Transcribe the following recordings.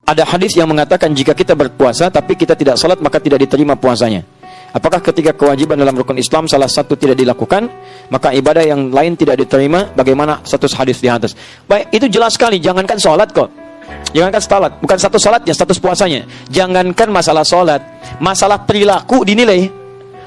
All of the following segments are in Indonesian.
Ada hadis yang mengatakan jika kita berpuasa tapi kita tidak salat maka tidak diterima puasanya. Apakah ketika kewajiban dalam rukun Islam salah satu tidak dilakukan, maka ibadah yang lain tidak diterima? Bagaimana status hadis di atas? Baik, itu jelas sekali. Jangankan sholat kok. Jangankan salat, bukan status sholatnya, status puasanya. Jangankan masalah sholat, masalah perilaku dinilai.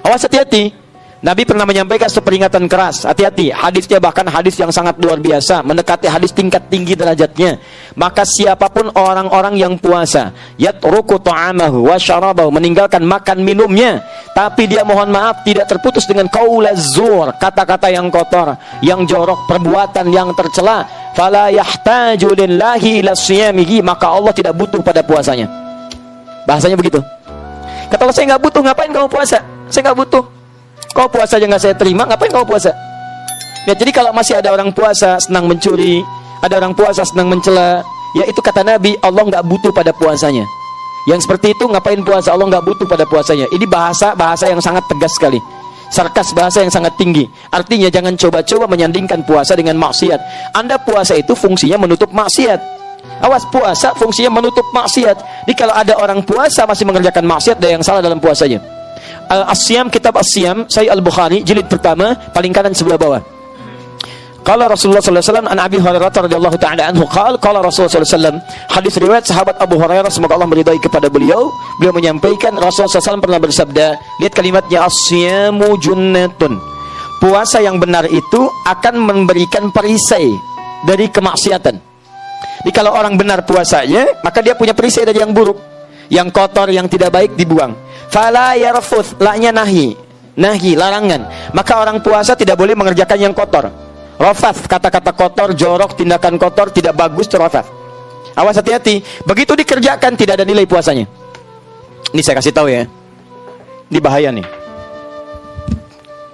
Awas, hati-hati. Nabi pernah menyampaikan seperingatan keras. Hati-hati, hadisnya bahkan hadis yang sangat luar biasa, mendekati hadis tingkat tinggi derajatnya. Maka siapapun orang-orang yang puasa, yatruku ta'amahu wa syarabahu, meninggalkan makan minumnya, tapi dia mohon maaf tidak terputus dengan qaulaz zur, kata-kata yang kotor, yang jorok, perbuatan yang tercela, fala yahtaju lillahi ila siyamihi, maka Allah tidak butuh pada puasanya. Bahasanya begitu. Kata Allah, saya nggak butuh, ngapain kamu puasa? Saya nggak butuh. Kau puasa aja nggak saya terima, ngapain kau puasa? Ya, jadi kalau masih ada orang puasa senang mencuri, ada orang puasa senang mencela, ya itu kata Nabi, Allah nggak butuh pada puasanya. Yang seperti itu ngapain puasa? Allah nggak butuh pada puasanya. Ini bahasa yang sangat tegas sekali, sarkas, bahasa yang sangat tinggi. Artinya jangan coba-coba menyandingkan puasa dengan maksiat. Anda puasa itu fungsinya menutup maksiat. Awas, puasa fungsinya menutup maksiat. Jadi kalau ada orang puasa masih mengerjakan maksiat, ada yang salah dalam puasanya. As-Siyam, kitab As-Siyam, Sahih Al-Bukhari, jilid pertama, paling kanan sebelah bawah. Qala Rasulullah sallallahu alaihi wasallam an Abi Hurairah radhiyallahu ta'ala anhu qala Rasulullah sallallahu alaihi wasallam, hadis riwayat sahabat Abu Hurairah semoga Allah meridai kepada beliau menyampaikan Rasulullah sallallahu alaihi wasallam pernah bersabda, lihat kalimatnya, as-siyamu junnatun, puasa yang benar itu akan memberikan perisai dari kemaksiatan. Jadi kalau orang benar puasanya, maka dia punya perisai dari yang buruk, yang kotor, yang tidak baik dibuang. Fala yarfuth, la-nya nahi, larangan. Maka orang puasa tidak boleh mengerjakan yang kotor. Rafath, kata-kata kotor, jorok, tindakan kotor, tidak bagus itu rafath. Awas, hati-hati. Begitu dikerjakan tidak ada nilai puasanya. Ini saya kasih tahu ya. Ini bahaya nih.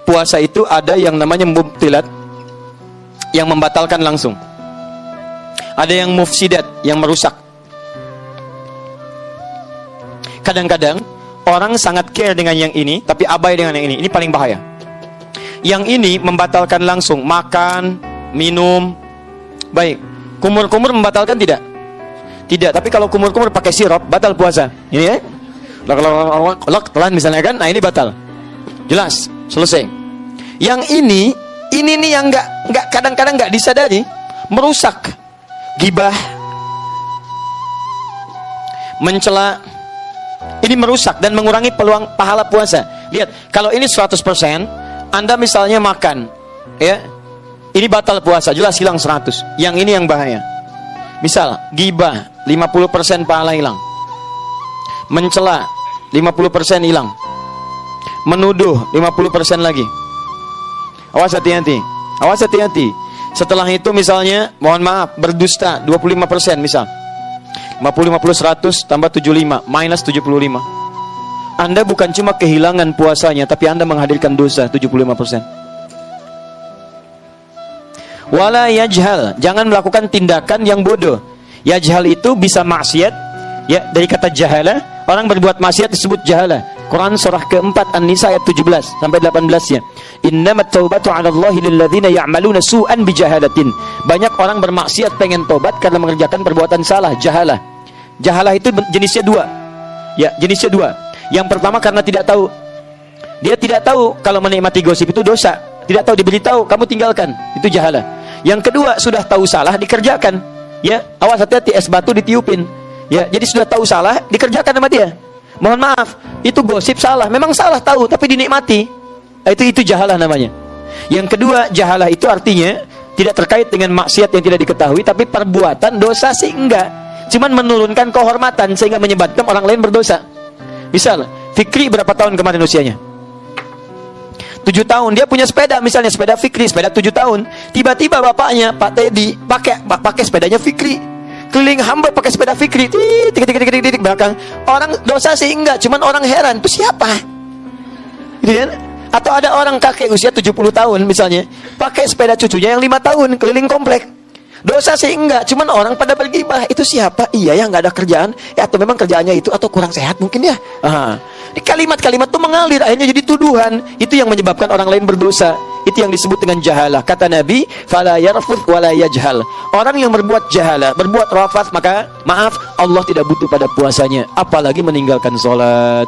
Puasa itu ada yang namanya mubtilat, yang membatalkan langsung. Ada yang mufsidat, yang merusak. Kadang-kadang orang sangat care dengan yang ini, tapi abai dengan yang ini. Ini paling bahaya. Yang ini membatalkan langsung, makan, minum. Baik, kumur-kumur membatalkan tidak? Tidak, tapi kalau kumur-kumur pakai sirup, batal puasa. Ini ya? Telan misalnya kan, nah ini batal. Jelas, selesai. Yang ini nih yang nggak kadang-kadang nggak disadari, merusak. Gibah, mencela, ini merusak dan mengurangi peluang pahala puasa. Lihat, kalau ini 100%, Anda misalnya makan, ya, ini batal puasa, jelas hilang 100. Yang ini yang bahaya. Misal, gibah, 50% pahala hilang. Mencela, 50% hilang. Menuduh, 50% lagi. Awas, hati-hati. Awas, hati-hati. Setelah itu misalnya, mohon maaf, berdusta, 25% misal. 50, 100, tambah 75, minus 75. Anda bukan cuma kehilangan puasanya, tapi Anda menghadirkan dosa 75%. Wala yajhal, jangan melakukan tindakan yang bodoh. Yajhal itu bisa maksiat, ya, dari kata jahala. Orang berbuat maksiat disebut jahala. Quran surah keempat An-Nisa ayat 17 sampai 18-nya. Innamat taubatu 'ala Allahi lil ladzina ya'maluna su'an bijahalatin. Banyak orang bermaksiat pengen tobat karena mengerjakan perbuatan salah, jahalah. Jahalah itu jenisnya dua. Ya, jenisnya dua. Yang pertama karena tidak tahu. Dia tidak tahu kalau menikmati gosip itu dosa. Tidak tahu, diberitahu, kamu tinggalkan. Itu jahalah. Yang kedua, sudah tahu salah dikerjakan. Ya, awas, hati-hati, es batu ditiupin. Ya, jadi sudah tahu salah dikerjakan sama dia. Mohon maaf, itu gosip salah, memang salah tahu tapi dinikmati. Itu jahalah namanya. Yang kedua, jahalah itu artinya tidak terkait dengan maksiat yang tidak diketahui, tapi perbuatan dosa sih enggak. Cuman menurunkan kehormatan sehingga menyebabkan orang lain berdosa. Misal, Fikri berapa tahun kemarin usianya? 7 tahun, dia punya sepeda, misalnya sepeda Fikri, sepeda 7 tahun. Tiba-tiba bapaknya, Pak Teddy, pakai sepedanya Fikri. Keliling hamba pakai sepeda Fikri, titik belakang. Orang dosa sih enggak, cuman orang heran, itu siapa? Gitu kan? Atau ada orang kakek usia 70 tahun misalnya, pakai sepeda cucunya yang 5 tahun keliling komplek. Dosa sih enggak, cuman orang pada bergibah, itu siapa? Iya ya, nggak ada kerjaan, ya, atau memang kerjaannya itu, atau kurang sehat mungkin ya. Di kalimat-kalimat itu mengalir, akhirnya jadi tuduhan. Itu yang menyebabkan orang lain berdosa. Itu yang disebut dengan jahalah. Kata Nabi, fala yarfud wala yajhal. Orang yang berbuat jahalah, berbuat rafath, maka maaf, Allah tidak butuh pada puasanya, apalagi meninggalkan sholat.